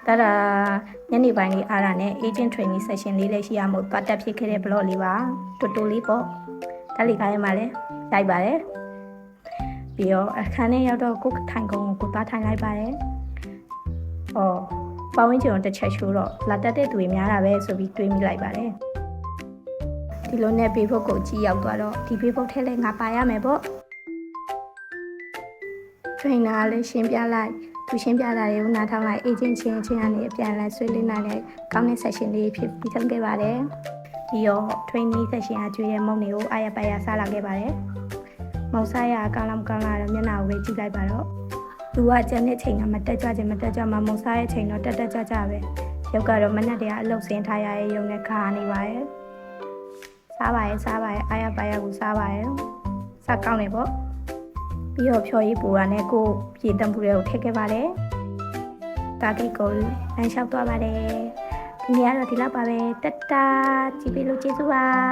ဒါညနေပိုင်းလေးအားရနဲ့ agent training session လေးလည်းရှိရမို့ပတ်တက်ဖြစ်ခဲ့တဲ့ blog လေးပါတူတူလေးပေါ့ဒါလေးခိုင်းရမှာလဲရိုက်ပါတယ်ပြီးတော့အခန်းထဲရောက်တော့ကိုထိုင်ကုန်ကိုသွားထိုင်လိုက်ပါတယ်ပတ်ဝန်းကျင်ကိုတစ်ချက်ချိုးတော့လာတက်တဲ့သူတွေများတာပဲဆိုပြီးတွေးမိလိုက်ပါတယ်ဒီလိုနဲ့ Facebook ကိုကြည့်ရောက်သွားတော့ဒီ Facebook ထဲလည်းငါပါရမယ်ပေါ့ trainer လည်းရှင်းပြလိုက်သူရှင်းပြတာတွေကိုနားထောင်လိုက် agent ချင်းကနေအပြန်အလှန်ဆွေးနွေးနိုင်တဲ့ကောင်းတဲ့ session လေးဖြစ်ပြီးဆုံးခဲ့ပါတယ်ပြီးတော့ training session အကျွေးတဲ့မုံတွေကိုအားရပါရစားလာခဲ့ပါတယ်မောင်စားရကောင်းလားမကောင်းလားတော့မျက်နှာကိုပဲကြည့်လိုက်ပါတော့သူကကျန်တဲ့ချိန်ကမတက်ကြမှာမောင်စားရဲ့ချိန်တော့တက်ကြပဲရုပ်ကတော့မနဲ့တည်းကအလုပ်ဆင်းထားရရဲ့ရုံနဲ့ခါနေပါရဲ့စားပါရဲ့အားရပါရကိုစားပါရဲ့စားကောင်းတယ်ပေါ့ပြီးတော့ဖြော်ရည်ပူတာနဲ့ကိုရေတံပူတွေကိုထည့်ခဲ့ပါတယ်ကာကိတ်ကိုလမ်းလျှောက်သွားပါတယ်ဒီနေ့ကတော့ဒီလောက်ပါပဲတတကြည့်ပေးလို့ကျေးဇူးပါ